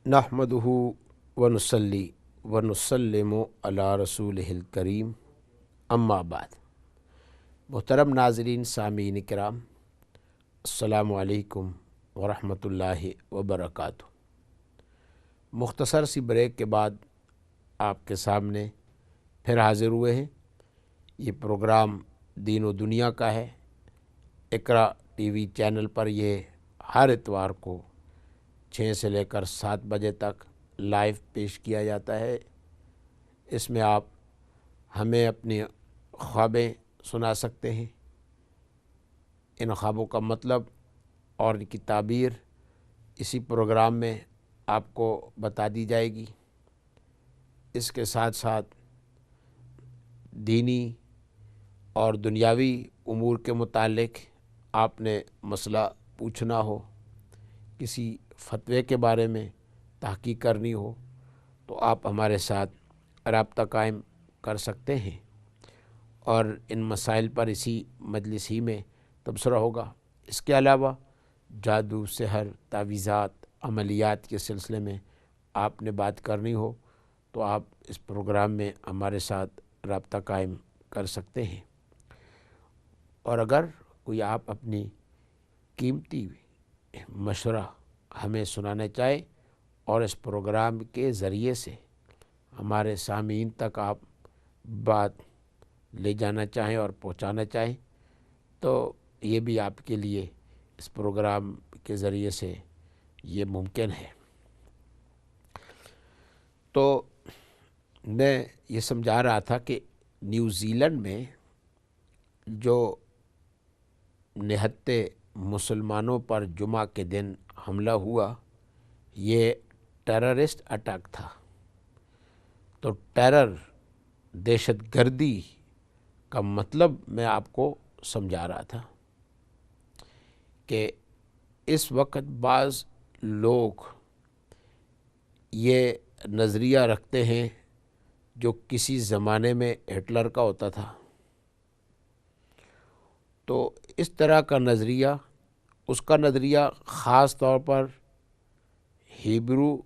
نحمدہ ونصلی ونسلم علی رسولہ الکریم، اما بعد۔ محترم ناظرین، سامعین کرام، السلام علیکم ورحمۃ اللہ وبرکاتہ۔ مختصر سی بریک کے بعد آپ کے سامنے پھر حاضر ہوئے ہیں۔ یہ پروگرام دین و دنیا کا ہے۔ اقرا ٹی وی چینل پر یہ ہر اتوار کو 6 سے لے کر 7 بجے تک لائیو پیش کیا جاتا ہے۔ اس میں آپ ہمیں اپنی خوابیں سنا سکتے ہیں۔ ان خوابوں کا مطلب اور ان کی تعبیر اسی پروگرام میں آپ کو بتا دی جائے گی۔ اس کے ساتھ ساتھ دینی اور دنیاوی امور کے متعلق آپ نے مسئلہ پوچھنا ہو، کسی فتوے کے بارے میں تحقیق کرنی ہو، تو آپ ہمارے ساتھ رابطہ قائم کر سکتے ہیں، اور ان مسائل پر اسی مجلس ہی میں تبصرہ ہوگا۔ اس کے علاوہ جادو، سحر، تعویذات، عملیات کے سلسلے میں آپ نے بات کرنی ہو تو آپ اس پروگرام میں ہمارے ساتھ رابطہ قائم کر سکتے ہیں۔ اور اگر کوئی آپ اپنی قیمتی مشورہ ہمیں سنانا چاہے اور اس پروگرام کے ذریعے سے ہمارے سامعین تک آپ بات لے جانا چاہیں اور پہنچانا چاہیں، تو یہ بھی آپ کے لیے اس پروگرام کے ذریعے سے یہ ممکن ہے۔ تو میں یہ سمجھا رہا تھا کہ نیوزی لینڈ میں جو نہتے مسلمانوں پر جمعہ کے دن حملہ ہوا، یہ ٹیررسٹ اٹیک تھا۔ تو ٹیرر، دہشت گردی کا مطلب میں آپ کو سمجھا رہا تھا کہ اس وقت بعض لوگ یہ نظریہ رکھتے ہیں جو کسی زمانے میں ہٹلر کا ہوتا تھا۔ تو اس طرح کا نظریہ، اس کا نظریہ خاص طور پر ہیبرو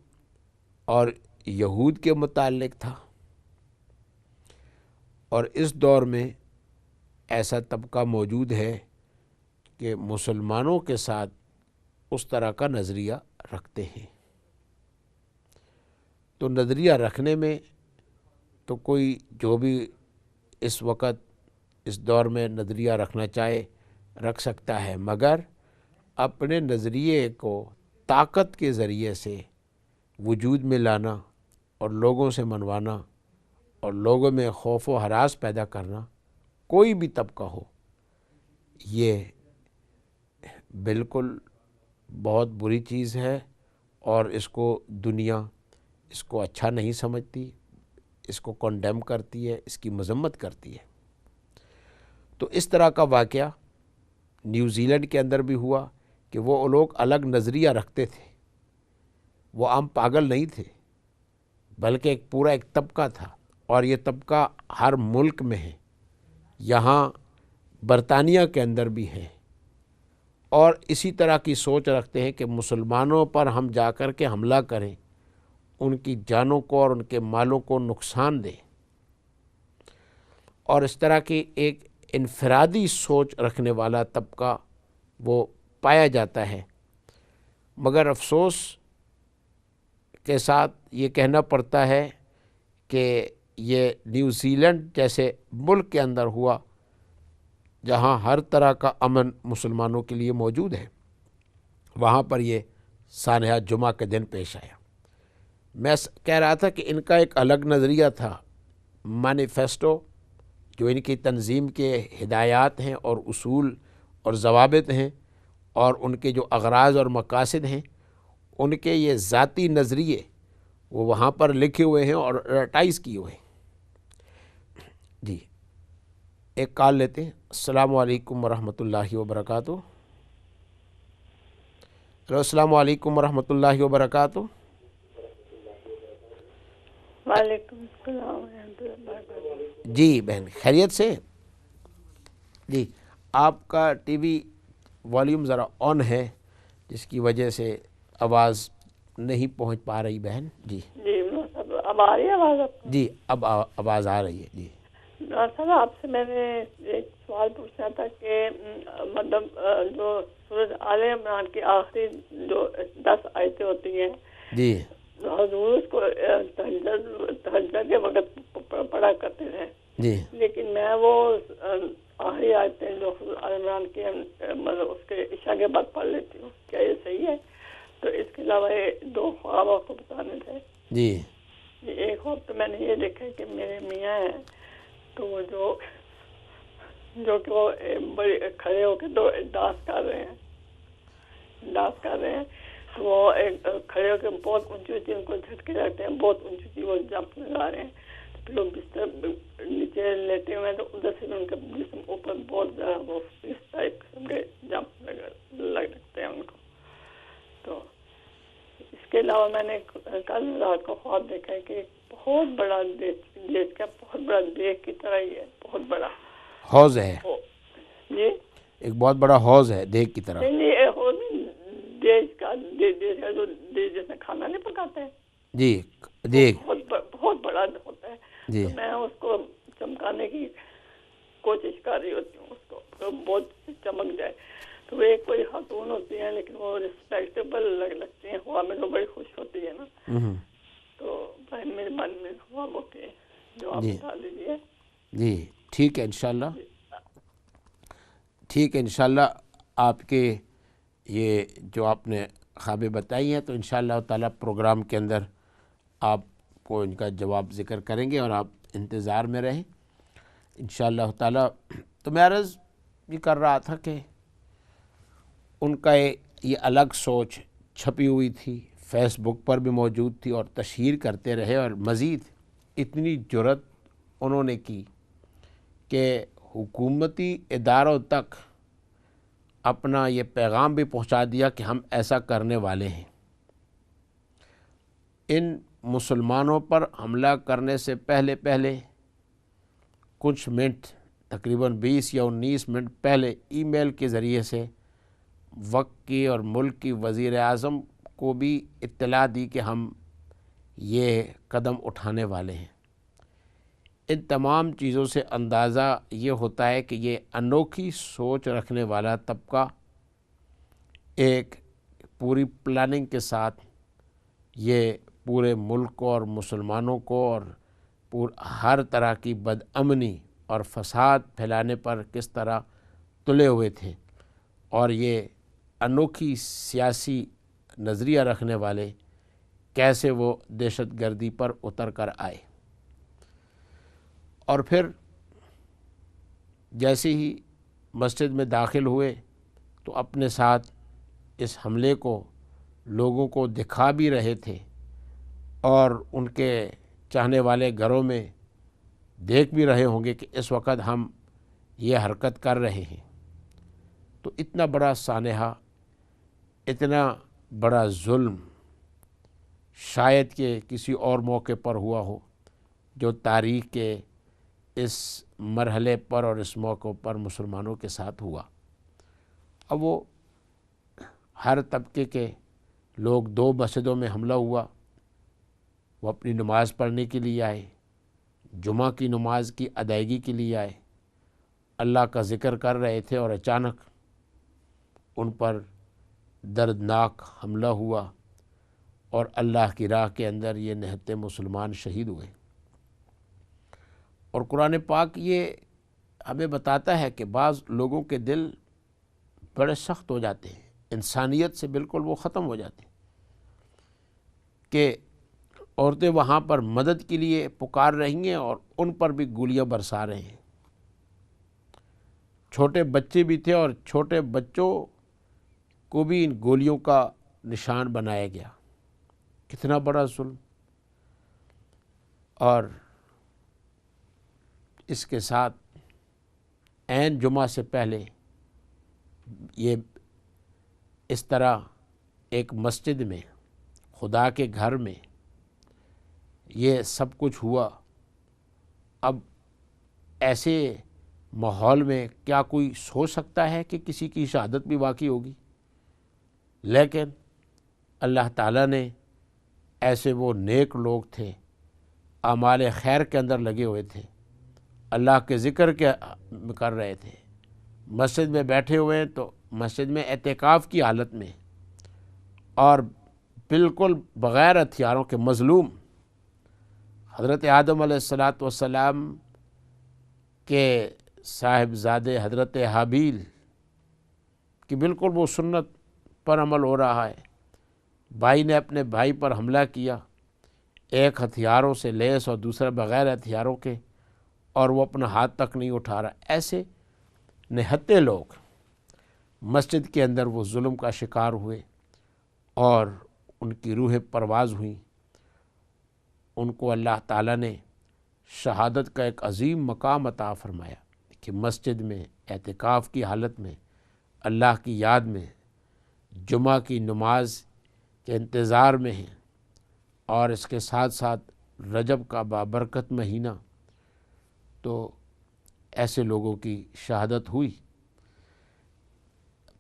اور یہود کے متعلق تھا، اور اس دور میں ایسا طبقہ موجود ہے کہ مسلمانوں کے ساتھ اس طرح کا نظریہ رکھتے ہیں۔ تو نظریہ رکھنے میں تو کوئی جو بھی اس وقت اس دور میں نظریہ رکھنا چاہے رکھ سکتا ہے، مگر اپنے نظریے کو طاقت کے ذریعے سے وجود میں لانا اور لوگوں سے منوانا اور لوگوں میں خوف و ہراس پیدا کرنا، کوئی بھی طبقہ ہو، یہ بالکل بہت بری چیز ہے، اور اس کو دنیا اس کو اچھا نہیں سمجھتی، اس کو کنڈیم کرتی ہے، اس کی مذمت کرتی ہے۔ تو اس طرح کا واقعہ نیوزی لینڈ کے اندر بھی ہوا کہ وہ لوگ الگ نظریہ رکھتے تھے، وہ عام پاگل نہیں تھے، بلکہ ایک طبقہ تھا، اور یہ طبقہ ہر ملک میں ہے، یہاں برطانیہ کے اندر بھی ہے، اور اسی طرح کی سوچ رکھتے ہیں کہ مسلمانوں پر ہم جا کر کے حملہ کریں، ان کی جانوں کو اور ان کے مالوں کو نقصان دیں، اور اس طرح کی ایک انفرادی سوچ رکھنے والا طبقہ وہ پایا جاتا ہے۔ مگر افسوس کے ساتھ یہ کہنا پڑتا ہے کہ یہ نیوزی لینڈ جیسے ملک کے اندر ہوا جہاں ہر طرح کا امن مسلمانوں کے لیے موجود ہے، وہاں پر یہ سانحہ جمعہ کے دن پیش آیا۔ میں کہہ رہا تھا کہ ان کا ایک الگ نظریہ تھا، مینیفیسٹو، جو ان کی تنظیم کے ہدایات ہیں اور اصول اور ضوابط ہیں، اور ان کے جو اغراض اور مقاصد ہیں، ان کے یہ ذاتی نظریے وہ وہاں پر لکھے ہوئے ہیں اور ایڈورٹائز کیے ہوئے ہیں۔ جی، ایک کال لیتے ہیں۔ السلام علیکم ورحمۃ اللہ وبرکاتہ۔ ہلو، السلام علیکم ورحمۃ اللہ وبرکاتہ۔ وعلیکم السلام ورحمۃ اللہ وبرکاتہ۔ جی بہن، خیریت سے؟ جی، آپ کا ٹی وی والیوم ذرا آن ہے، جس کی وجہ سے آواز نہیں پہنچ پا رہی بہن. جی جی نور صاحب، اب آ رہی ہے آواز آپ کو؟ جی اب آواز آ رہی ہے. جی نور صاحب، آپ سے میں نے ایک سوال پوچھنا تھا کہ مطلب جو سورۃ آل عمران کی آخری جو 10 آیتیں ہوتی ہیں، جی حضور اس کو تہجد کے وقت پڑھا کرتے تھے، جی لیکن میں وہ آخری آیتیں جو آل عمران کی مطلب اس کے عشاء کے بعد پڑھ لیتی ہوں. کیا یہ صحیح ہے؟ تو اس کے علاوہ یہ 2 خواب آپ کو بتانے تھے. جی ایک خواب تو میں نے یہ دیکھا کہ میرے میاں ہیں، تو وہ جو کہ وہ بڑے کھڑے ہو کے ڈانس کر رہے ہیں. تو وہ کھڑے ہو کے بہت اونچی اونچی ان کو جھٹکے لگتے ہیں، بہت اونچی اونچی وہ جمپ لگا رہے ہیں. پھر لوگ بستر نیچے لیٹے ہوئے ہیں تو ادھر سے ان کا جسم اوپر بہت زیادہ وہ اس ٹائپ قسم کے جمپ لگتے ہیں ان کو. تو اس کے علاوہ میں نے کل رات کو خواب دیکھا ہے کہ ایک بہت بڑا دیش کا بہت بڑا دیگ کی طرح ہی ہے، بہت بڑا حوض ہے. جی ایک بہت بڑا حوض ہے دیگ کی طرح. نہیں دیش کا جو جس میں کھانا نہیں پکاتے ہیں، جی دیگ. بہت بڑا ہوتا ہے. جی تو میں اس کو چمکانے کی کوشش کر رہی ہوتی ہوں، اس کو بہت چمک جائے. تو وہ ایک کوئی خاتون ہوتی ہیں لیکن وہ ریسپیکٹیبل لگتی ہیں، ہوا میں تو بڑی خوش ہوتی ہے نا. تو بھائی میرے من میں ہوا وہ کہ جو آپ بتا دیجیے. جی ٹھیک ہے انشاءاللہ. ٹھیک ہے انشاءاللہ. آپ کے یہ جو آپ نے خوابیں بتائی ہیں تو انشاءاللہ تعالیٰ پروگرام کے اندر آپ کو ان کا جواب ذکر کریں گے اور آپ انتظار میں رہیں انشاءاللہ تعالیٰ. تو میں عرض یہ کر رہا تھا کہ ان کا یہ الگ سوچ چھپی ہوئی تھی، فیس بک پر بھی موجود تھی اور تشہیر کرتے رہے، اور مزید اتنی جرأت انہوں نے کی کہ حکومتی اداروں تک اپنا یہ پیغام بھی پہنچا دیا کہ ہم ایسا کرنے والے ہیں. ان مسلمانوں پر حملہ کرنے سے پہلے کچھ منٹ، تقریباً 20 یا 19 منٹ پہلے ای میل کے ذریعے سے وقت کی اور ملک کی وزیر اعظم کو بھی اطلاع دی کہ ہم یہ قدم اٹھانے والے ہیں. ان تمام چیزوں سے اندازہ یہ ہوتا ہے کہ یہ انوکھی سوچ رکھنے والا طبقہ ایک پوری پلاننگ کے ساتھ یہ پورے ملک کو اور مسلمانوں کو اور ہر طرح کی بدامنی اور فساد پھیلانے پر کس طرح تلے ہوئے تھے، اور یہ انوکھی سیاسی نظریہ رکھنے والے کیسے وہ دہشت گردی پر اتر کر آئے. اور پھر جیسے ہی مسجد میں داخل ہوئے تو اپنے ساتھ اس حملے کو لوگوں کو دکھا بھی رہے تھے، اور ان کے چاہنے والے گھروں میں دیکھ بھی رہے ہوں گے کہ اس وقت ہم یہ حرکت کر رہے ہیں. تو اتنا بڑا سانحہ، اتنا بڑا ظلم شاید کہ کسی اور موقع پر ہوا ہو جو تاریخ کے اس مرحلے پر اور اس موقع پر مسلمانوں کے ساتھ ہوا. اب وہ ہر طبقے کے لوگ، 2 مسجدوں میں حملہ ہوا، وہ اپنی نماز پڑھنے کے لیے آئے، جمعہ کی نماز کی ادائیگی کے لیے آئے، اللہ کا ذکر کر رہے تھے، اور اچانک ان پر دردناک حملہ ہوا اور اللہ کی راہ کے اندر یہ نہتے مسلمان شہید ہوئے. اور قرآن پاک یہ ہمیں بتاتا ہے کہ بعض لوگوں کے دل بڑے سخت ہو جاتے ہیں، انسانیت سے بالکل وہ ختم ہو جاتے ہیں، کہ عورتیں وہاں پر مدد کے لیے پکار رہی ہیں اور ان پر بھی گولیاں برسا رہے ہیں. چھوٹے بچے بھی تھے اور چھوٹے بچوں کو بھی ان گولیوں کا نشان بنایا گیا. کتنا بڑا ظلم. اور اس کے ساتھ عین جمعہ سے پہلے یہ اس طرح ایک مسجد میں، خدا کے گھر میں یہ سب کچھ ہوا. اب ایسے ماحول میں کیا کوئی سوچ سکتا ہے کہ کسی کی شہادت بھی واقع ہوگی؟ لیکن اللہ تعالیٰ نے ایسے وہ نیک لوگ تھے، اعمال خیر کے اندر لگے ہوئے تھے، اللہ کے ذکر کے کر رہے تھے، مسجد میں بیٹھے ہوئے تو مسجد میں اعتکاف کی حالت میں، اور بالکل بغیر ہتھیاروں کے مظلوم حضرت آدم علیہ السلام کے صاحبزادے حضرت حابیل کہ بالکل وہ سنت پر عمل ہو رہا ہے، بھائی نے اپنے بھائی پر حملہ کیا، ایک ہتھیاروں سے لیس اور دوسرا بغیر ہتھیاروں کے، اور وہ اپنا ہاتھ تک نہیں اٹھا رہا۔ ایسے نہتے لوگ مسجد کے اندر وہ ظلم کا شکار ہوئے اور ان کی روحیں پرواز ہوئیں۔ ان کو اللہ تعالیٰ نے شہادت کا ایک عظیم مقام عطا فرمایا کہ مسجد میں اعتکاف کی حالت میں اللہ کی یاد میں جمعہ کی نماز کے انتظار میں ہیں، اور اس کے ساتھ ساتھ رجب کا بابرکت مہینہ، تو ایسے لوگوں کی شہادت ہوئی۔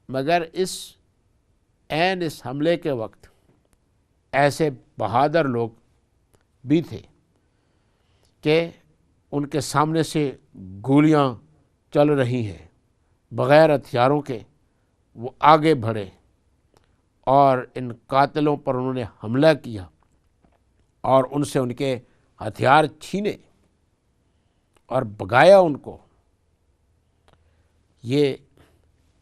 مگر اس حملے کے وقت ایسے بہادر لوگ بھی تھے کہ ان کے سامنے سے گولیاں چل رہی ہیں، بغیر ہتھیاروں کے وہ آگے بڑھے اور ان قاتلوں پر انہوں نے حملہ کیا اور ان سے ان کے ہتھیار چھینے اور بھگایا ان کو۔ یہ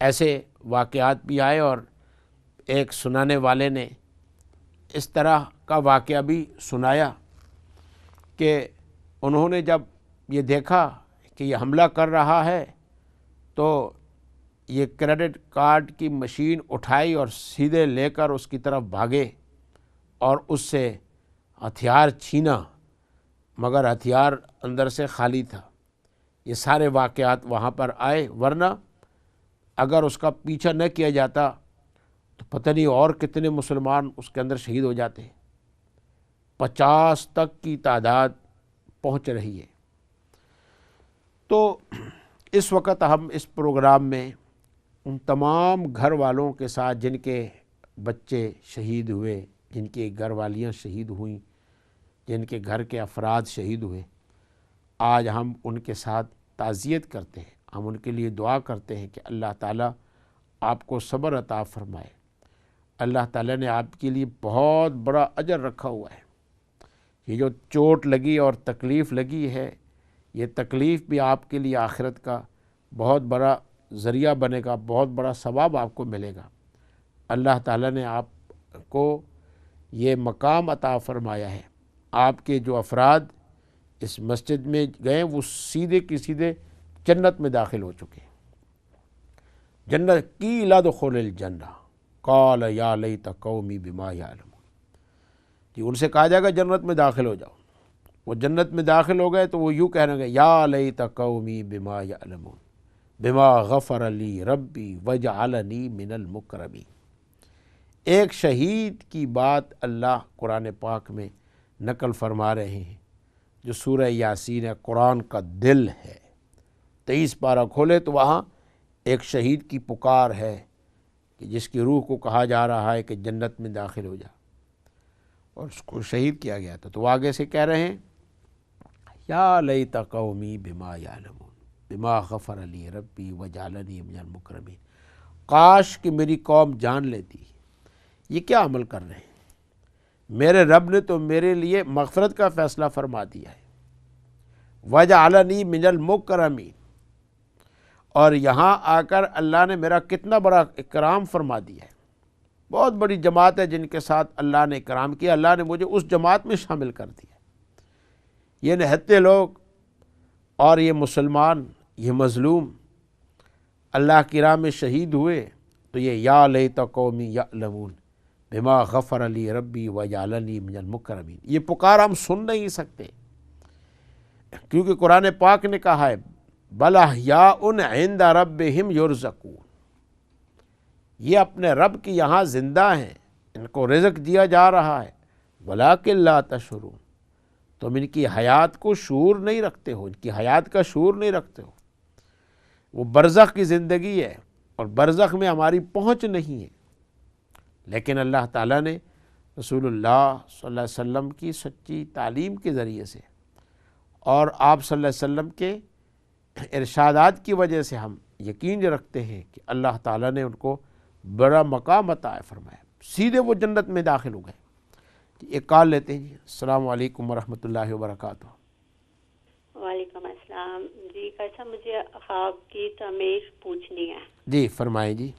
ایسے واقعات بھی آئے، اور ایک سنانے والے نے اس طرح کا واقعہ بھی سنایا کہ انہوں نے جب یہ دیکھا کہ یہ حملہ کر رہا ہے تو یہ کریڈٹ کارڈ کی مشین اٹھائی اور سیدھے لے کر اس کی طرف بھاگے اور اس سے ہتھیار چھینا، مگر ہتھیار اندر سے خالی تھا۔ یہ سارے واقعات وہاں پر آئے، ورنہ اگر اس کا پیچھا نہ کیا جاتا تو پتہ نہیں اور کتنے مسلمان اس کے اندر شہید ہو جاتے۔ 50 تک کی تعداد پہنچ رہی ہے۔ تو اس وقت ہم اس پروگرام میں ان تمام گھر والوں کے ساتھ جن کے بچے شہید ہوئے، جن کی گھر والیاں شہید ہوئیں، جن کے گھر کے افراد شہید ہوئے، آج ہم ان کے ساتھ تعزیت کرتے ہیں، ہم ان کے لیے دعا کرتے ہیں کہ اللہ تعالیٰ آپ کو صبر عطا فرمائے۔ اللہ تعالیٰ نے آپ کے لیے بہت بڑا اجر رکھا ہوا ہے۔ یہ جو چوٹ لگی اور تکلیف لگی ہے، یہ تکلیف بھی آپ کے لیے آخرت کا بہت بڑا ذریعہ بنے گا، بہت بڑا ثواب آپ کو ملے گا۔ اللہ تعالیٰ نے آپ کو یہ مقام عطا فرمایا ہے۔ آپ کے جو افراد اس مسجد میں گئے وہ سیدھے کی سیدھے جنت میں داخل ہو چکے ہیں۔ جنت قیل ادخل الجنہ قال یا لیت قومی بما یعلمون، کہ ان سے کہا جائے گا جنت میں داخل ہو جاؤ۔ وہ جنت میں داخل ہو گئے تو وہ یوں کہنے گے یا لیت قومی بما یعلمون بما غفر لی ربی وجعلنی من المکرمین۔ ایک شہید کی بات اللہ قرآن پاک میں نقل فرما رہے ہیں، جو سورہ یاسین ہے، قرآن کا دل ہے۔ 23 پارہ کھولے تو وہاں ایک شہید کی پکار ہے کہ جس کی روح کو کہا جا رہا ہے کہ جنت میں داخل ہو جا، اور اس کو شہید کیا گیا تھا۔ تو وہ آگے سے کہہ رہے ہیں یا لیت قومی بما یعلمون بما غفر لی ربی وجعلنی من المکرمین۔ کاش کہ میری قوم جان لیتی یہ کیا عمل کر رہے ہیں، میرے رب نے تو میرے لیے مغفرت کا فیصلہ فرما دیا ہے، وجعلنی من المکرمین، اور یہاں آ کر اللہ نے میرا کتنا بڑا اکرام فرما دیا ہے۔ بہت بڑی جماعت ہے جن کے ساتھ اللہ نے اکرام کیا، اللہ نے مجھے اس جماعت میں شامل کر دیا۔ یہ نہتے لوگ اور یہ مسلمان، یہ مظلوم اللہ کی راہ میں شہید ہوئے، تو یہ یا لیت قومی یعلمون بما غفر لی ربی وجعلنی من المکرمین، یہ پکار ہم سن نہیں سکتے، کیونکہ قرآن پاک نے کہا ہے بل احیاء عند ربہم یرزقون، یہ اپنے رب کی یہاں زندہ ہیں، ان کو رزق دیا جا رہا ہے، ولکن لا تشعرون، تم ان کی حیات کو شعور نہیں رکھتے ہو، ان کی حیات کا شعور نہیں رکھتے ہو۔ وہ برزخ کی زندگی ہے اور برزخ میں ہماری پہنچ نہیں ہے، لیکن اللہ تعالیٰ نے رسول اللہ صلی اللہ علیہ وسلم کی سچی تعلیم کے ذریعے سے اور آپ صلی اللہ علیہ وسلم کے ارشادات کی وجہ سے ہم یقین رکھتے ہیں کہ اللہ تعالیٰ نے ان کو بڑا مقام عطا فرمایا، سیدھے وہ جنت میں داخل ہو گئے۔ ایک کال لیتے ہیں جی۔ السلام علیکم ورحمۃ اللہ وبرکاتہ۔ وعلیکم السلام جی، کیسا مجھے خواب کی تعمیر پوچھنی ہے۔ جی فرمائیں جی۔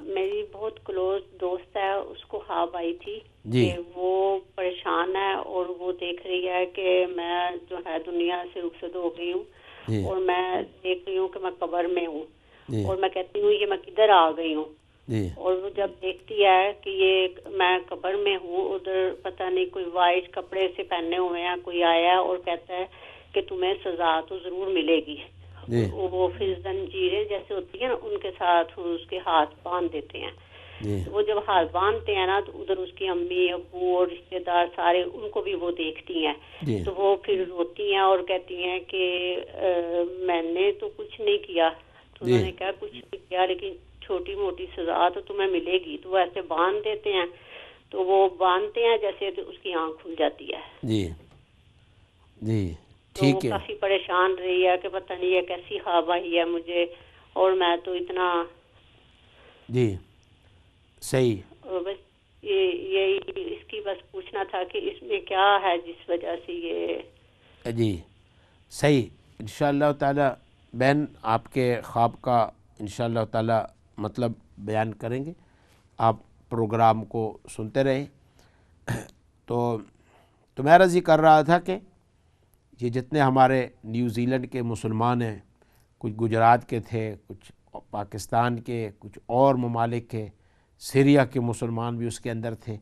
میری بہت کلوز دوست ہے، اس کو خواب آئی تھی جی کہ وہ پریشان ہے اور وہ دیکھ رہی ہے کہ میں جو ہے دنیا سے رخصت ہو گئی ہوں جی اور میں دیکھ رہی ہوں کہ میں قبر میں ہوں جی اور میں کہتی ہوں یہ میں کدھر آ گئی ہوں، جی اور وہ جب دیکھتی ہے کہ یہ میں قبر میں ہوں، ادھر پتہ نہیں کوئی وائٹ کپڑے سے پہنے ہوئے ہیں کوئی آیا ہے اور کہتا ہے کہ تمہیں سزا تو ضرور ملے گی۔ جی وہ پھر زنجیریں جیسے ہوتی ہیں نا ان کے ساتھ اس کے ہاتھ باندھ دیتے ہیں۔ جی وہ جب ہاتھ باندھتے ہیں نا تو ادھر اس کی امی ابو اور رشتے دار سارے ان کو بھی وہ دیکھتی ہیں، جی تو وہ پھر روتی ہیں اور کہتی ہیں کہ میں نے تو کچھ نہیں کیا۔ تو انہوں نے کہا کچھ نہیں کیا لیکن چھوٹی موٹی سزا تو تمہیں ملے گی۔ تو وہ ایسے باندھ دیتے ہیں، تو وہ باندھتے ہیں جیسے تو اس کی آنکھ کھل جاتی ہے۔ جی جی تو وہ ٹھیک ہے کافی پریشان رہی ہے کہ پتہ نہیں یہ کیسی خواب آئی ہے مجھے، اور میں تو اتنا جی صحیح۔ بس یہی اس کی بس پوچھنا تھا کہ اس میں کیا ہے جس وجہ سے یہ۔ جی صحیح، انشاءاللہ تعالی بہن آپ کے خواب کا انشاءاللہ تعالی مطلب بیان کریں گے، آپ پروگرام کو سنتے رہیں۔ تو میں عرض یہ کر رہا تھا کہ یہ جتنے ہمارے نیوزی لینڈ کے مسلمان ہیں، کچھ گجرات کے تھے، کچھ پاکستان کے، کچھ اور ممالک کے، سیریا کے مسلمان بھی اس کے اندر تھے۔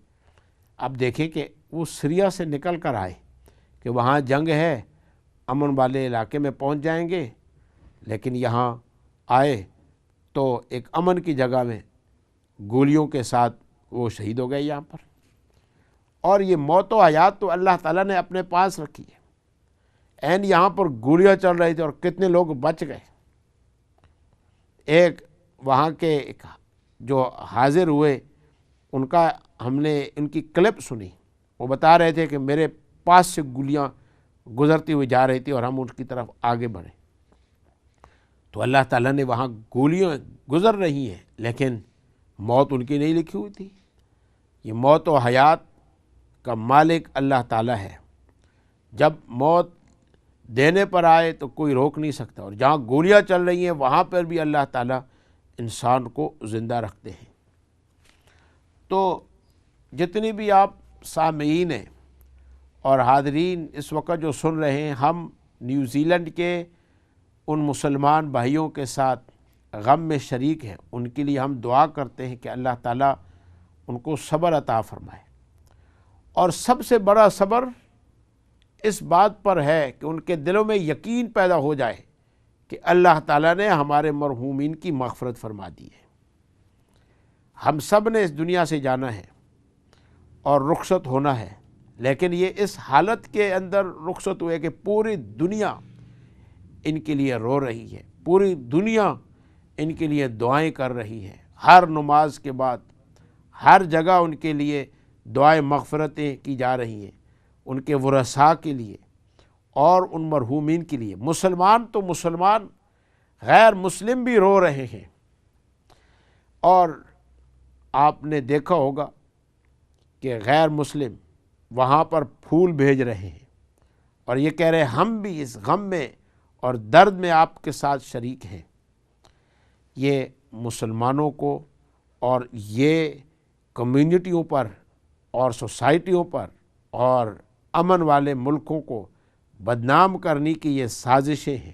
اب دیکھیں کہ وہ سیریا سے نکل کر آئے کہ وہاں جنگ ہے، امن والے علاقے میں پہنچ جائیں گے، لیکن یہاں آئے تو ایک امن کی جگہ میں گولیوں کے ساتھ وہ شہید ہو گئے یہاں پر۔ اور یہ موت و حیات تو اللہ تعالیٰ نے اپنے پاس رکھی ہے۔ عین یہاں پر گولیاں چل رہی تھی اور کتنے لوگ بچ گئے۔ ایک وہاں کے جو حاضر ہوئے ان کا ہم نے ان کی کلپ سنی، وہ بتا رہے تھے کہ میرے پاس سے گولیاں گزرتی ہوئی جا رہی تھی اور ہم ان کی طرف آگے بڑھے۔ تو اللہ تعالیٰ نے وہاں گولیاں گزر رہی ہیں لیکن موت ان کی نہیں لکھی ہوئی تھی۔ یہ موت و حیات کا مالک اللہ تعالیٰ ہے، جب موت دینے پر آئے تو کوئی روک نہیں سکتا، اور جہاں گولیاں چل رہی ہیں وہاں پر بھی اللہ تعالیٰ انسان کو زندہ رکھتے ہیں۔ تو جتنی بھی آپ سامعین ہیں اور حاضرین اس وقت جو سن رہے ہیں، ہم نیوزی لینڈ کے ان مسلمان بھائیوں کے ساتھ غم میں شریک ہیں، ان کے لیے ہم دعا کرتے ہیں کہ اللہ تعالیٰ ان کو صبر عطا فرمائے۔ اور سب سے بڑا صبر اس بات پر ہے کہ ان کے دلوں میں یقین پیدا ہو جائے کہ اللہ تعالیٰ نے ہمارے مرحومین کی مغفرت فرما دی ہے۔ ہم سب نے اس دنیا سے جانا ہے اور رخصت ہونا ہے، لیکن یہ اس حالت کے اندر رخصت ہوئے کہ پوری دنیا ان کے لیے رو رہی ہے، پوری دنیا ان کے لیے دعائیں کر رہی ہے۔ ہر نماز کے بعد ہر جگہ ان کے لیے دعائیں مغفرتیں کی جا رہی ہیں، ان کے ورثاء کے لیے اور ان مرحومین کے لیے۔ مسلمان تو مسلمان، غیر مسلم بھی رو رہے ہیں۔ اور آپ نے دیکھا ہوگا کہ غیر مسلم وہاں پر پھول بھیج رہے ہیں اور یہ کہہ رہے ہیں ہم بھی اس غم میں اور درد میں آپ کے ساتھ شریک ہیں۔ یہ مسلمانوں کو اور یہ کمیونٹیوں پر اور سوسائٹیوں پر اور امن والے ملکوں کو بدنام کرنے کی یہ سازشیں ہیں،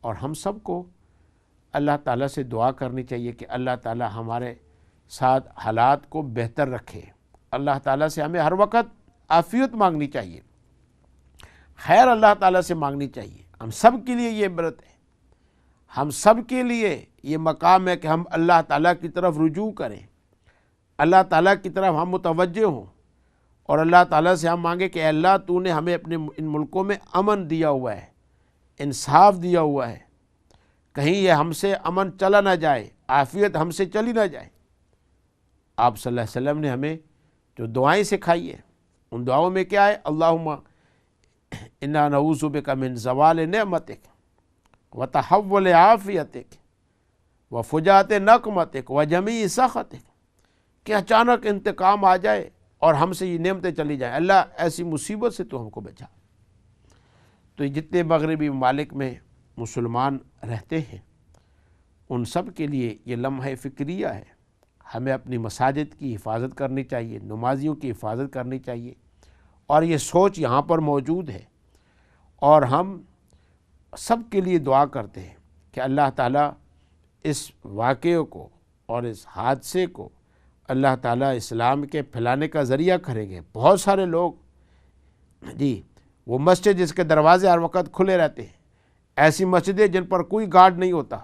اور ہم سب کو اللہ تعالیٰ سے دعا کرنی چاہیے کہ اللہ تعالیٰ ہمارے ساتھ حالات کو بہتر رکھے۔ اللہ تعالیٰ سے ہمیں ہر وقت عافیت مانگنی چاہیے، خیر اللہ تعالیٰ سے مانگنی چاہیے۔ ہم سب کے لیے یہ عبرت ہے، ہم سب کے لیے یہ مقام ہے کہ ہم اللہ تعالیٰ کی طرف رجوع کریں، اللہ تعالیٰ کی طرف ہم متوجہ ہوں، اور اللہ تعالیٰ سے ہم مانگیں کہ اے اللہ تو نے ہمیں اپنے ان ملکوں میں امن دیا ہوا ہے، انصاف دیا ہوا ہے، کہیں یہ ہم سے امن چلا نہ جائے، عافیت ہم سے چلی نہ جائے۔ آپ صلی اللہ علیہ وسلم نے ہمیں جو دعائیں سکھائی ہیں ان دعاؤں میں کیا ہے؟ اللہم انا نعوذ بک من زوال نعمتک وتحول عافیتک وفجاءت نقمتک وجمیع سخطک، کہ اچانک انتقام آ جائے اور ہم سے یہ نعمتیں چلی جائیں، اللہ ایسی مصیبت سے تو ہم کو بچا۔ تو جتنے مغربی ممالک میں مسلمان رہتے ہیں ان سب کے لیے یہ لمحہ فکریہ ہے، ہمیں اپنی مساجد کی حفاظت کرنی چاہیے، نمازیوں کی حفاظت کرنی چاہیے، اور یہ سوچ یہاں پر موجود ہے، اور ہم سب کے لیے دعا کرتے ہیں کہ اللہ تعالیٰ اس واقعے کو اور اس حادثے کو اللہ تعالیٰ اسلام کے پھیلانے کا ذریعہ کریں گے۔ بہت سارے لوگ جی وہ مسجد جس کے دروازے ہر وقت کھلے رہتے ہیں، ایسی مسجدیں جن پر کوئی گارڈ نہیں ہوتا،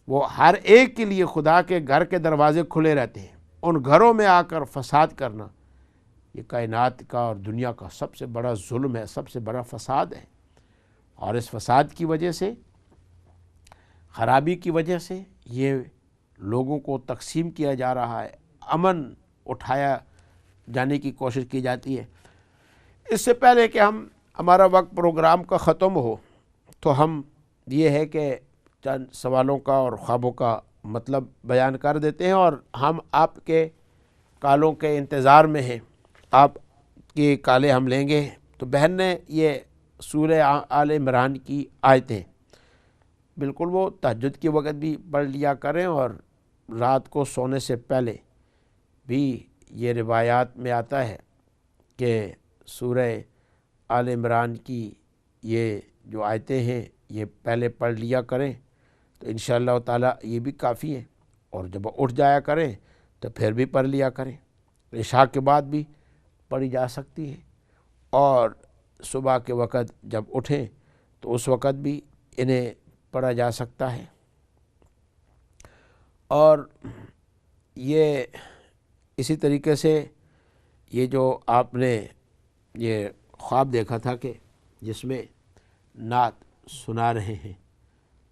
وہ ہر ایک کے لیے خدا کے گھر کے دروازے کھلے رہتے ہیں، ان گھروں میں آ کر فساد کرنا یہ کائنات کا اور دنیا کا سب سے بڑا ظلم ہے، سب سے بڑا فساد ہے۔ اور اس فساد کی وجہ سے، خرابی کی وجہ سے یہ لوگوں کو تقسیم کیا جا رہا ہے، امن اٹھایا جانے کی کوشش کی جاتی ہے۔ اس سے پہلے کہ ہمارا وقت پروگرام کا ختم ہو تو ہم یہ ہے کہ چند سوالوں کا اور خوابوں کا مطلب بیان کر دیتے ہیں، اور ہم آپ کے کالوں کے انتظار میں ہیں، آپ کی کالیں ہم لیں گے۔ تو بہن نے یہ سورہ آل عمران کی آیتیں بالکل وہ تہجد کے وقت بھی پڑھ لیا کریں، اور رات کو سونے سے پہلے بھی یہ روایات میں آتا ہے کہ سورہ آل عمران کی یہ جو آیتیں ہیں یہ پہلے پڑھ لیا کریں، تو انشاءاللہ تعالیٰ یہ بھی کافی ہے، اور جب اٹھ جایا کریں تو پھر بھی پڑھ لیا کریں۔ عشاء کے بعد بھی پڑھی جا سکتی ہے، اور صبح کے وقت جب اٹھیں تو اس وقت بھی انہیں پڑھا جا سکتا ہے۔ اور یہ اسی طریقے سے یہ جو آپ نے یہ خواب دیکھا تھا کہ جس میں نعت سنا رہے ہیں،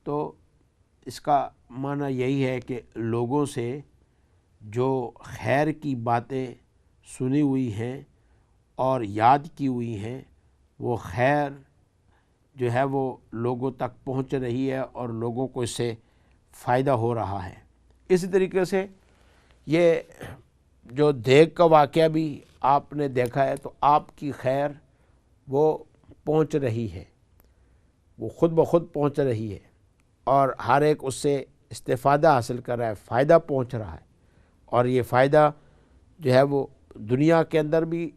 تو اس کا معنی یہی ہے کہ لوگوں سے جو خیر کی باتیں سنی ہوئی ہیں اور یاد کی ہوئی ہیں، وہ خیر جو ہے وہ لوگوں تک پہنچ رہی ہے اور لوگوں کو اس سے فائدہ ہو رہا ہے۔ اسی طریقے سے یہ جو دیگ کا واقعہ بھی آپ نے دیکھا ہے، تو آپ کی خیر وہ پہنچ رہی ہے، وہ خود بخود پہنچ رہی ہے، اور ہر ایک اس سے استفادہ حاصل کر رہا ہے، فائدہ پہنچ رہا ہے، اور یہ فائدہ جو ہے وہ دنیا کے اندر بھی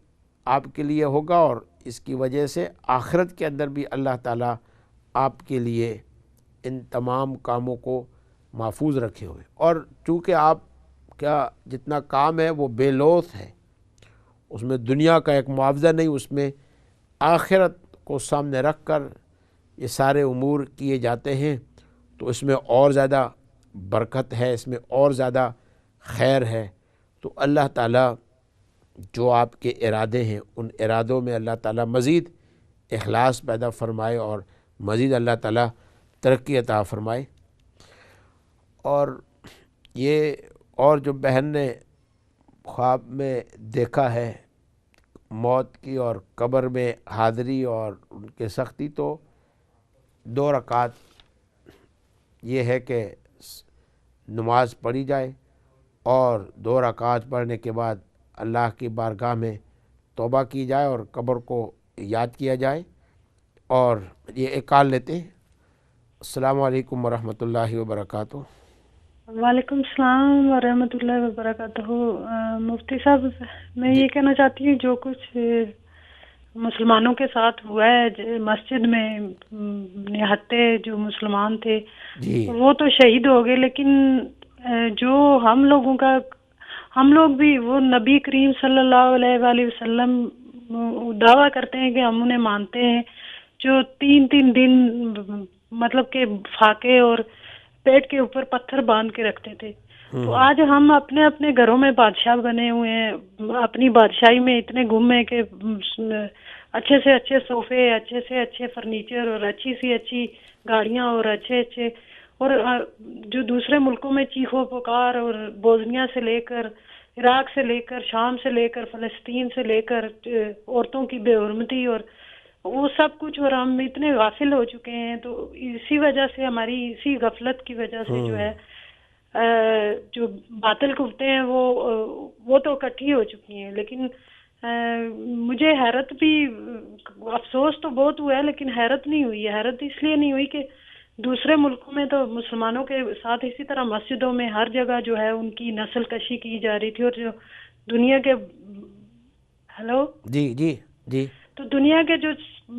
آپ کے لیے ہوگا، اور اس کی وجہ سے آخرت کے اندر بھی اللہ تعالیٰ آپ کے لیے ان تمام کاموں کو محفوظ رکھے ہوئے۔ اور چونکہ آپ کا جتنا کام ہے وہ بے لوث ہے، اس میں دنیا کا ایک معاوضہ نہیں، اس میں آخرت کو سامنے رکھ کر یہ سارے امور کیے جاتے ہیں، تو اس میں اور زیادہ برکت ہے، اس میں اور زیادہ خیر ہے۔ تو اللہ تعالیٰ جو آپ کے ارادے ہیں ان ارادوں میں اللہ تعالیٰ مزید اخلاص پیدا فرمائے، اور مزید اللہ تعالیٰ ترقی عطا فرمائے۔ اور یہ اور جو بہن نے خواب میں دیکھا ہے موت کی اور قبر میں حاضری اور ان کے سختی، تو 2 رکعت یہ ہے کہ نماز پڑھی جائے، اور 2 رکعت پڑھنے کے بعد اللہ کی بارگاہ میں توبہ کی جائے اور قبر کو یاد کیا جائے۔ اور یہ ایک کال لیتے ہیں۔ السلام علیکم ورحمۃ اللہ وبرکاتہ۔ وعلیکم السلام ورحمۃ اللہ وبرکاتہ۔ مفتی صاحب، میں یہ کہنا چاہتی ہوں جو کچھ مسلمانوں کے ساتھ ہوا ہے مسجد میں، نہتے جو مسلمان تھے جی وہ تو شہید ہو گئے، لیکن جو ہم لوگ بھی وہ نبی کریم صلی اللہ علیہ وآلہ وسلم دعویٰ کرتے ہیں کہ ہم انہیں مانتے ہیں، جو 3 دن مطلب کہ فاقے اور پیٹ کے اوپر پتھر باندھ کے رکھتے تھے۔ تو آج ہم اپنے اپنے گھروں میں بادشاہ بنے ہوئے ہیں، اپنی بادشاہی میں اتنے گم ہیں کہ اچھے سے اچھے صوفے، اچھے سے اچھے فرنیچر، اور اچھی سی اچھی گاڑیاں، اور اچھے اور جو دوسرے ملکوں میں چیخو پکار اور بوزنیا سے لے کر عراق سے لے کر شام سے لے کر فلسطین سے لے کر عورتوں کی بے حرمتی اور وہ سب کچھ، اور ہم اتنے غافل ہو چکے ہیں. تو اسی وجہ سے ہماری اسی غفلت کی وجہ سے جو ہے جو باطل قوتیں ہیں وہ تو اکٹھی ہو چکی ہیں. لیکن مجھے حیرت بھی، افسوس تو بہت ہوا ہے لیکن حیرت نہیں ہوئی ہے. حیرت اس لیے نہیں ہوئی کہ دوسرے ملکوں میں تو مسلمانوں کے ساتھ اسی طرح مسجدوں میں ہر جگہ جو ہے ان کی نسل کشی کی جا رہی تھی، اور جو دنیا کے ہلو جی جی جی تو دنیا کے جو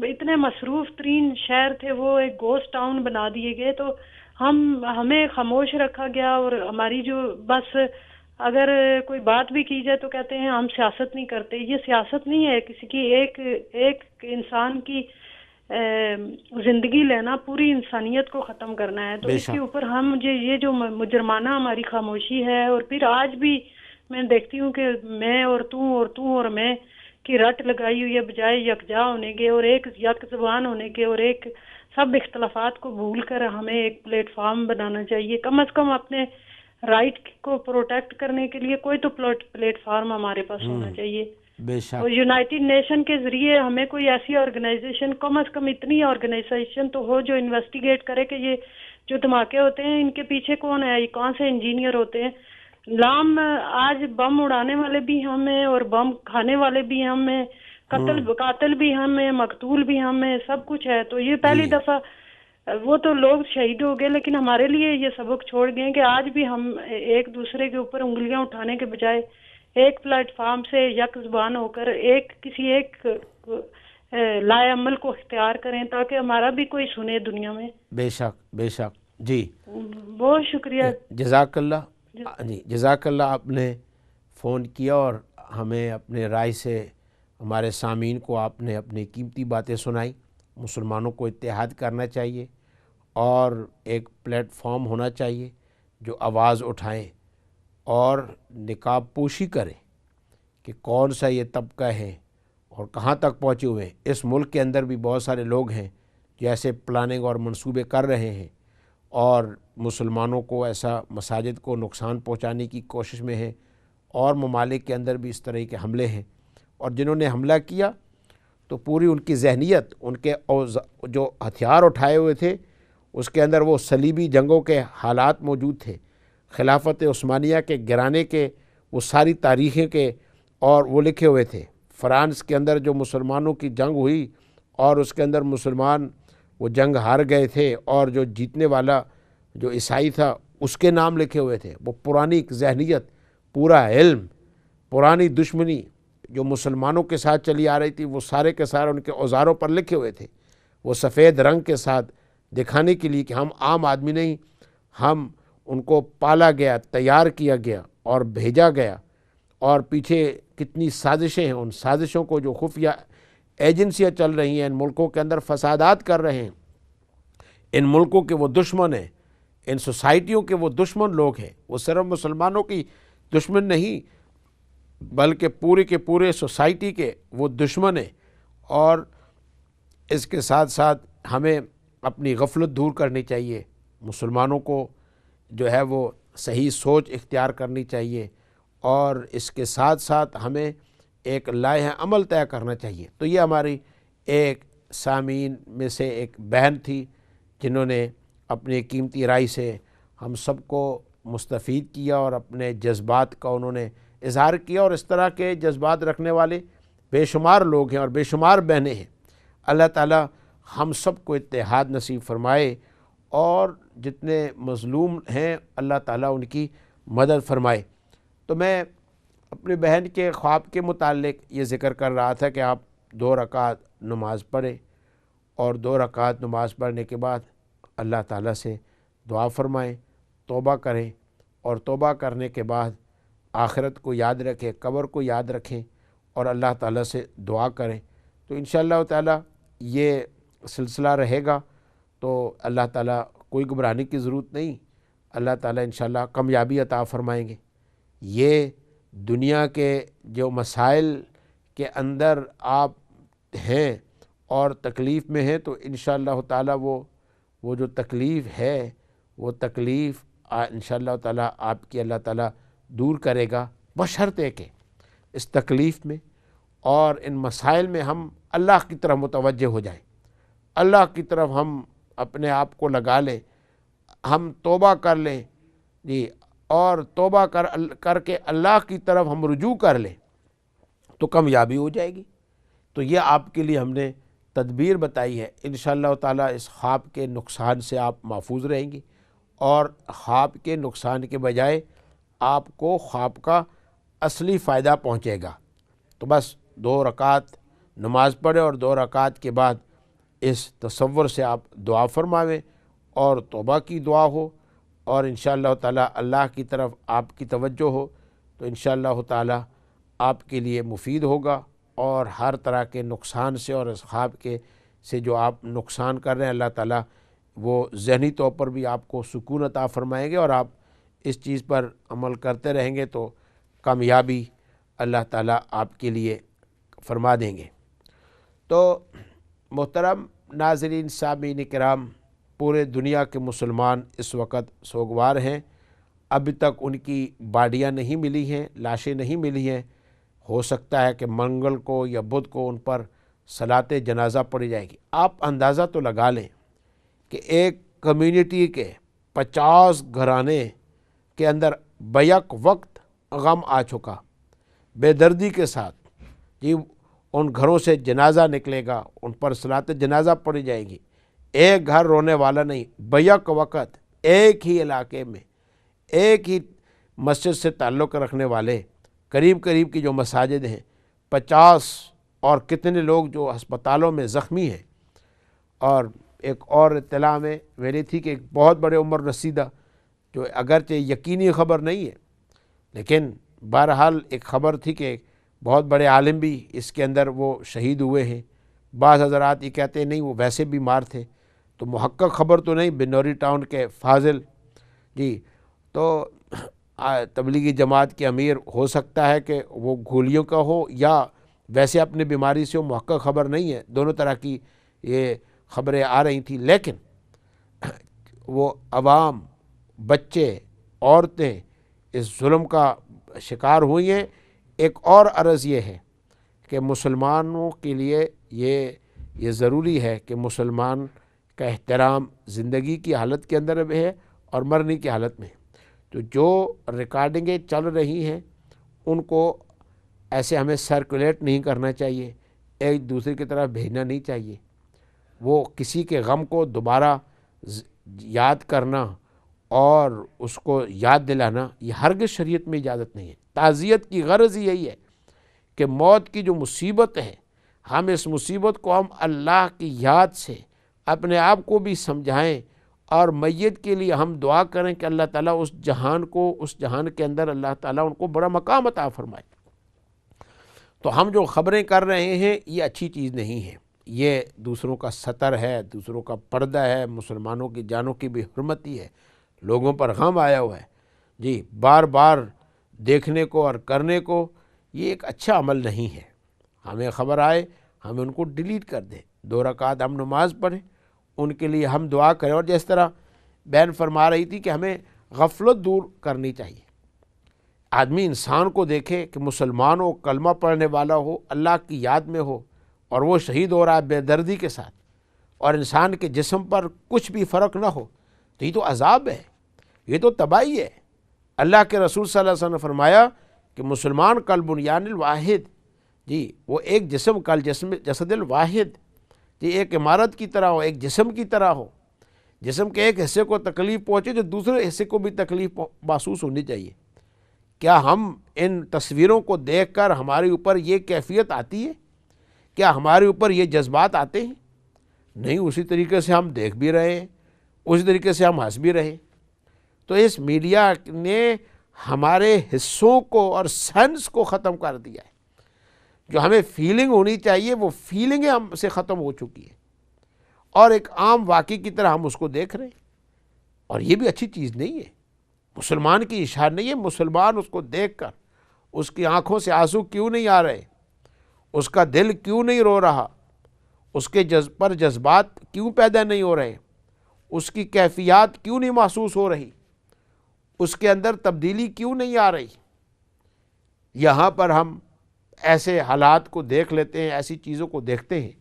اتنے مصروف ترین شہر تھے وہ ایک گوسٹ ٹاؤن بنا دیے گئے. تو ہمیں خاموش رکھا گیا، اور ہماری جو بس اگر کوئی بات بھی کی جائے تو کہتے ہیں ہم سیاست نہیں کرتے. یہ سیاست نہیں ہے، کسی کی ایک انسان کی زندگی لینا پوری انسانیت کو ختم کرنا ہے. تو اس کے اوپر یہ جو مجرمانہ ہماری خاموشی ہے، اور پھر آج بھی میں دیکھتی ہوں کہ میں اور تو اور میں کی رٹ لگائی ہوئی ہے، بجائے یکجا ہونے کے اور ایک یک زبان ہونے کے اور ایک سب اختلافات کو بھول کر ہمیں ایک پلیٹ فارم بنانا چاہیے. کم از کم اپنے رائٹ کو پروٹیکٹ کرنے کے لیے کوئی تو پلیٹ فارم ہمارے پاس ہونا چاہیے. بے شک. اور یونائٹڈ نیشن کے ذریعے ہمیں کوئی ایسی آرگنائزیشن، کم از کم اتنی آرگنائزیشن تو ہو جو انویسٹیگیٹ کرے کہ یہ جو دھماکے ہوتے ہیں ان کے پیچھے کون ہے، یہ کون سے انجینئر ہوتے ہیں. آج بم اڑانے والے بھی ہم ہیں اور بم کھانے والے بھی ہم ہیں، قاتل بھی ہم ہیں، مقتول بھی ہم ہیں، سب کچھ ہے. تو یہ پہلی دفعہ وہ تو لوگ شہید ہو گئے، لیکن ہمارے لیے یہ سبق چھوڑ گئے کہ آج بھی ہم ایک دوسرے کے اوپر انگلیاں اٹھانے کے بجائے ایک پلیٹ فارم سے یک زبان ہو کر کسی ایک لائے عمل کو اختیار کریں تاکہ ہمارا بھی کوئی سنے دنیا میں. بے شک بے شک. جی بہت شکریہ. جزاک اللہ. جی جزاک اللہ، آپ نے فون کیا اور ہمیں اپنے رائے سے ہمارے سامعین کو آپ نے اپنی قیمتی باتیں سنائی. مسلمانوں کو اتحاد کرنا چاہیے اور ایک پلیٹ فارم ہونا چاہیے جو آواز اٹھائیں اور نقاب پوشی کریں کہ کون سا یہ طبقہ ہے اور کہاں تک پہنچے ہوئے ہیں. اس ملک کے اندر بھی بہت سارے لوگ ہیں جو ایسے پلاننگ اور منصوبے کر رہے ہیں اور مسلمانوں کو ایسا مساجد کو نقصان پہنچانے کی کوشش میں ہیں، اور ممالک کے اندر بھی اس طرح کے حملے ہیں. اور جنہوں نے حملہ کیا تو پوری ان کی ذہنیت، ان کے جو ہتھیار اٹھائے ہوئے تھے اس کے اندر وہ صلیبی جنگوں کے حالات موجود تھے، خلافت عثمانیہ کے گرانے کے وہ ساری تاریخیں کے، اور وہ لکھے ہوئے تھے. فرانس کے اندر جو مسلمانوں کی جنگ ہوئی اور اس کے اندر مسلمان وہ جنگ ہار گئے تھے، اور جو جیتنے والا جو عیسائی تھا اس کے نام لکھے ہوئے تھے. وہ پرانی ذہنیت، پورا علم، پرانی دشمنی جو مسلمانوں کے ساتھ چلی آ رہی تھی وہ سارے کے سارے ان کے اوزاروں پر لکھے ہوئے تھے، وہ سفید رنگ کے ساتھ دکھانے کے لیے کہ ہم عام آدمی نہیں، ہم ان کو پالا گیا، تیار کیا گیا اور بھیجا گیا. اور پیچھے کتنی سازشیں ہیں، ان سازشوں کو جو خفیہ ایجنسیاں چل رہی ہیں، ان ملکوں کے اندر فسادات کر رہے ہیں، ان ملکوں کے وہ دشمن ہیں، ان سوسائٹیوں کے وہ دشمن لوگ ہیں. وہ صرف مسلمانوں کی دشمن نہیں بلکہ پورے کے پورے سوسائٹی کے وہ دشمن ہیں. اور اس کے ساتھ ساتھ ہمیں اپنی غفلت دور کرنی چاہیے، مسلمانوں کو جو ہے وہ صحیح سوچ اختیار کرنی چاہیے، اور اس کے ساتھ ساتھ ہمیں ایک لائحہ عمل طے کرنا چاہیے. تو یہ ہماری ایک سامعین میں سے ایک بہن تھی جنہوں نے اپنی قیمتی رائے سے ہم سب کو مستفید کیا اور اپنے جذبات کا انہوں نے اظہار کیا. اور اس طرح کے جذبات رکھنے والے بے شمار لوگ ہیں اور بے شمار بہنیں ہیں. اللہ تعالیٰ ہم سب کو اتحاد نصیب فرمائے، اور جتنے مظلوم ہیں اللہ تعالیٰ ان کی مدد فرمائے. تو میں اپنی بہن کے خواب کے متعلق یہ ذکر کر رہا تھا کہ آپ 2 رکعت نماز پڑھیں، اور 2 رکعت نماز پڑھنے کے بعد اللہ تعالیٰ سے دعا فرمائیں، توبہ کریں، اور توبہ کرنے کے بعد آخرت کو یاد رکھیں، قبر کو یاد رکھیں اور اللہ تعالیٰ سے دعا کریں. تو انشاءاللہ تعالیٰ یہ سلسلہ رہے گا تو اللہ تعالیٰ کوئی گھبرانے کی ضرورت نہیں، اللہ تعالیٰ انشاءاللہ کامیابی عطا فرمائیں گے. یہ دنیا کے جو مسائل کے اندر آپ ہیں اور تکلیف میں ہیں تو انشاءاللہ تعالیٰ وہ جو تکلیف ہے وہ تکلیف انشاءاللہ تعالیٰ آپ کی اللہ تعالیٰ دور کرے گا. بشرطے کہ اس تکلیف میں اور ان مسائل میں ہم اللہ کی طرف متوجہ ہو جائیں، اللہ کی طرف ہم اپنے آپ کو لگا لیں، ہم توبہ کر لیں جی، اور توبہ کر کے اللہ کی طرف ہم رجوع کر لیں تو کامیابی ہو جائے گی۔ تو یہ آپ کے لیے ہم نے تدبیر بتائی ہے۔ انشاءاللہ تعالیٰ اس خواب کے نقصان سے آپ محفوظ رہیں گی، اور خواب کے نقصان کے بجائے آپ کو خواب کا اصلی فائدہ پہنچے گا۔ تو بس 2 رکعت نماز پڑھیں اور 2 رکعت کے بعد اس تصور سے آپ دعا فرماویں اور توبہ کی دعا ہو، اور انشاءاللہ تعالیٰ اللہ کی طرف آپ کی توجہ ہو تو انشاءاللہ تعالیٰ آپ کے لیے مفید ہوگا، اور ہر طرح کے نقصان سے اور اس خواب کے سے جو آپ نقصان کر رہے ہیں اللہ تعالیٰ وہ ذہنی طور پر بھی آپ کو سکون عطا فرمائیں گے، اور آپ اس چیز پر عمل کرتے رہیں گے تو کامیابی اللہ تعالیٰ آپ کے لیے فرما دیں گے۔ تو محترم ناظرین سامعین کرام، پورے دنیا کے مسلمان اس وقت سوگوار ہیں، ابھی تک ان کی باڈیاں نہیں ملی ہیں، لاشیں نہیں ملی ہیں۔ ہو سکتا ہے کہ منگل کو یا بدھ کو ان پر صلاۃ جنازہ پڑھی جائے گی۔ آپ اندازہ تو لگا لیں کہ ایک کمیونٹی کے 50 گھرانے کے اندر بیک وقت غم آ چکا، بے دردی کے ساتھ جی ان گھروں سے جنازہ نکلے گا، ان پر صلاۃ جنازہ پڑھی جائے گی۔ ایک گھر رونے والا نہیں، بیک وقت ایک ہی علاقے میں ایک ہی مسجد سے تعلق رکھنے والے قریب قریب کی جو مساجد ہیں 50 اور کتنے لوگ جو ہسپتالوں میں زخمی ہیں۔ اور ایک اور اطلاع میں ملی تھی کہ ایک بہت بڑے عمر رسیدہ، جو اگرچہ یقینی خبر نہیں ہے لیکن بہرحال ایک خبر تھی کہ بہت بڑے عالم بھی اس کے اندر وہ شہید ہوئے ہیں۔ بعض حضرات یہ کہتے ہیں نہیں وہ ویسے بیمار تھے، تو محقق خبر تو نہیں۔ بنوری ٹاؤن کے فاضل جی، تو تبلیغی جماعت کے امیر، ہو سکتا ہے کہ وہ گولیوں کا ہو یا ویسے اپنی بیماری سے ہو، محقق خبر نہیں ہے۔ دونوں طرح کی یہ خبریں آ رہی تھیں، لیکن وہ عوام، بچے، عورتیں اس ظلم کا شکار ہوئی ہیں۔ ایک اور عرض یہ ہے کہ مسلمانوں کے لیے یہ ضروری ہے کہ مسلمان کا احترام زندگی کی حالت کے اندر بھی ہے اور مرنے کی حالت میں۔ تو جو ریکارڈنگیں چل رہی ہیں ان کو ایسے ہمیں سرکولیٹ نہیں کرنا چاہیے، ایک دوسرے کی طرف بھیجنا نہیں چاہیے۔ وہ کسی کے غم کو دوبارہ یاد کرنا اور اس کو یاد دلانا یہ ہرگز شریعت میں اجازت نہیں ہے۔ تعزیت کی غرض یہی ہے کہ موت کی جو مصیبت ہے، ہم اس مصیبت کو ہم اللہ کی یاد سے اپنے آپ کو بھی سمجھائیں، اور میت کے لیے ہم دعا کریں کہ اللہ تعالیٰ اس جہان کے اندر اللہ تعالیٰ ان کو بڑا مقام عطا فرمائے۔ تو ہم جو خبریں کر رہے ہیں یہ اچھی چیز نہیں ہے، یہ دوسروں کا ستر ہے، دوسروں کا پردہ ہے، مسلمانوں کی جانوں کی بھی حرمتی ہے، لوگوں پر غم آیا ہوا ہے جی، بار بار دیکھنے کو اور کرنے کو یہ ایک اچھا عمل نہیں ہے۔ ہمیں خبر آئے ہم ان کو ڈیلیٹ کر دیں، 2 رکعت ہم نماز پڑھیں، ان کے لیے ہم دعا کریں، اور جس طرح بہن فرما رہی تھی کہ ہمیں غفلت دور کرنی چاہیے۔ آدمی انسان کو دیکھے کہ مسلمان ہو، کلمہ پڑھنے والا ہو، اللہ کی یاد میں ہو، اور وہ شہید ہو رہا ہے بے دردی کے ساتھ، اور انسان کے جسم پر کچھ بھی فرق نہ ہو، تو یہ تو عذاب ہے، یہ تو تباہی ہے۔ اللہ کے رسول صلی اللہ علیہ وسلم نے فرمایا کہ مسلمان کل بنیان الواحد، جی وہ ایک جسم کل جسد الواحد، جی ایک عمارت کی طرح ہو، ایک جسم کی طرح ہو۔ جسم کے ایک حصے کو تکلیف پہنچے تو دوسرے حصے کو بھی تکلیف محسوس ہونی چاہیے۔ کیا ہم ان تصویروں کو دیکھ کر ہمارے اوپر یہ کیفیت آتی ہے؟ کیا ہمارے اوپر یہ جذبات آتے ہیں؟ نہیں، اسی طریقے سے ہم دیکھ بھی رہے ہیں، اسی طریقے سے ہم ہنس بھی رہے ہیں۔ تو اس میڈیا نے ہمارے حصوں کو اور سینس کو ختم کر دیا ہے۔ جو ہمیں فیلنگ ہونی چاہیے وہ فیلنگیں ہم سے ختم ہو چکی ہیں، اور ایک عام واقعے کی طرح ہم اس کو دیکھ رہے ہیں، اور یہ بھی اچھی چیز نہیں ہے۔ مسلمان کی اشارہ نہیں ہے، مسلمان اس کو دیکھ کر اس کی آنکھوں سے آنسو کیوں نہیں آ رہے، اس کا دل کیوں نہیں رو رہا، اس کے پر جذبات کیوں پیدا نہیں ہو رہے، اس کی کیفیات کیوں نہیں محسوس ہو رہی، اس کے اندر تبدیلی کیوں نہیں آ رہی؟ یہاں پر ہم ایسے حالات کو دیکھ لیتے ہیں، ایسی چیزوں کو دیکھتے ہیں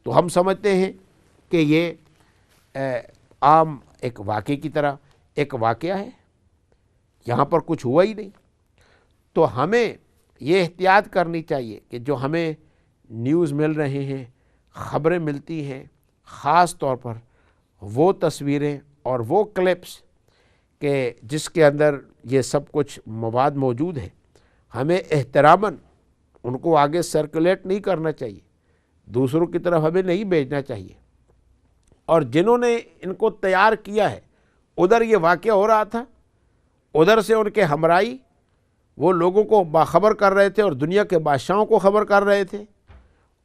تو ہم سمجھتے ہیں کہ یہ عام ایک واقعے کی طرح ایک واقعہ ہے، یہاں پر کچھ ہوا ہی نہیں۔ تو ہمیں یہ احتیاط کرنی چاہیے کہ جو ہمیں نیوز مل رہے ہیں، خبریں ملتی ہیں، خاص طور پر وہ تصویریں اور وہ کلپس کہ جس کے اندر یہ سب کچھ مواد موجود ہے، ہمیں احتراماً ان کو آگے سرکولیٹ نہیں کرنا چاہیے، دوسروں کی طرف ہمیں نہیں بھیجنا چاہیے۔ اور جنہوں نے ان کو تیار کیا ہے، ادھر یہ واقعہ ہو رہا تھا، ادھر سے ان کے ہمراہی وہ لوگوں کو باخبر کر رہے تھے اور دنیا کے بادشاہوں کو خبر کر رہے تھے،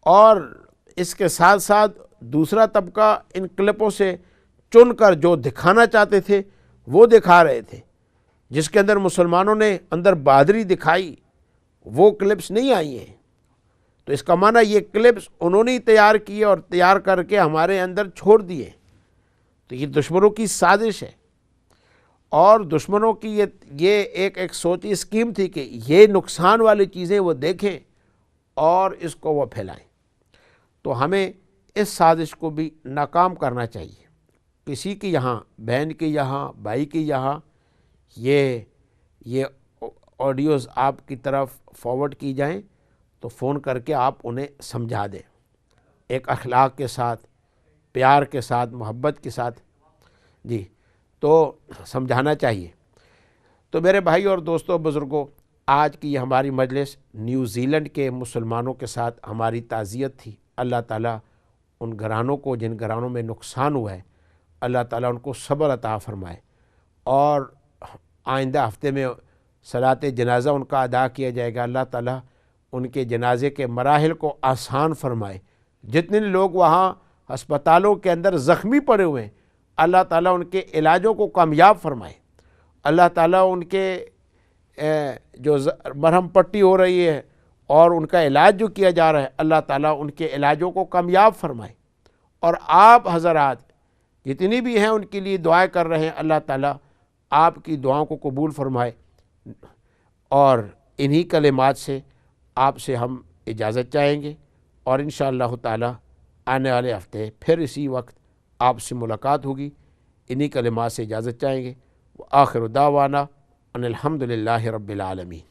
اور اس کے ساتھ ساتھ دوسرا طبقہ ان کلپوں سے چن کر جو دکھانا چاہتے تھے وہ دکھا رہے تھے، جس کے اندر مسلمانوں نے اندر بہادری دکھائی، وہ کلپس نہیں آئی ہیں۔ تو اس کا معنی یہ کلپس انہوں نے تیار کیے اور تیار کر کے ہمارے اندر چھوڑ دیے۔ تو یہ دشمنوں کی سازش ہے، اور دشمنوں کی یہ ایک سوچی اسکیم تھی کہ یہ نقصان والی چیزیں وہ دیکھیں اور اس کو وہ پھیلائیں۔ تو ہمیں اس سازش کو بھی ناکام کرنا چاہیے۔ کسی کے یہاں، بہن کے یہاں، بھائی کے یہاں یہ آڈیوز آپ کی طرف فارورڈ کی جائیں تو فون کر کے آپ انہیں سمجھا دیں، ایک اخلاق کے ساتھ، پیار کے ساتھ، محبت کے ساتھ، جی تو سمجھانا چاہیے۔ تو میرے بھائی اور دوستوں، بزرگوں، آج کی یہ ہماری مجلس نیوزی لینڈ کے مسلمانوں کے ساتھ ہماری تعزیت تھی۔ اللہ تعالیٰ ان گھرانوں کو جن گھرانوں میں نقصان ہوا ہے، اللہ تعالیٰ ان کو صبر عطا فرمائے، اور آئندہ ہفتے میں صلاۃ جنازہ ان کا ادا کیا جائے گا، اللہ تعالیٰ ان کے جنازے کے مراحل کو آسان فرمائے۔ جتنے لوگ وہاں ہسپتالوں کے اندر زخمی پڑے ہوئے ہیں، اللہ تعالیٰ ان کے علاجوں کو کامیاب فرمائے۔ اللہ تعالیٰ ان کے جو مرہم پٹی ہو رہی ہے اور ان کا علاج جو کیا جا رہا ہے، اللہ تعالیٰ ان کے علاجوں کو کامیاب فرمائے۔ اور آپ حضرات جتنی بھی ہیں ان کے لیے دعائیں کر رہے ہیں، اللہ تعالیٰ آپ کی دعاؤں کو قبول فرمائے۔ اور انہی کلمات سے آپ سے ہم اجازت چاہیں گے، اور انشاءاللہ تعالیٰ آنے والے ہفتے پھر اسی وقت آپ سے ملاقات ہوگی۔ انہی کلمات سے اجازت چاہیں گے۔ وآخر دعوانا ان الحمد للہ رب العالمین۔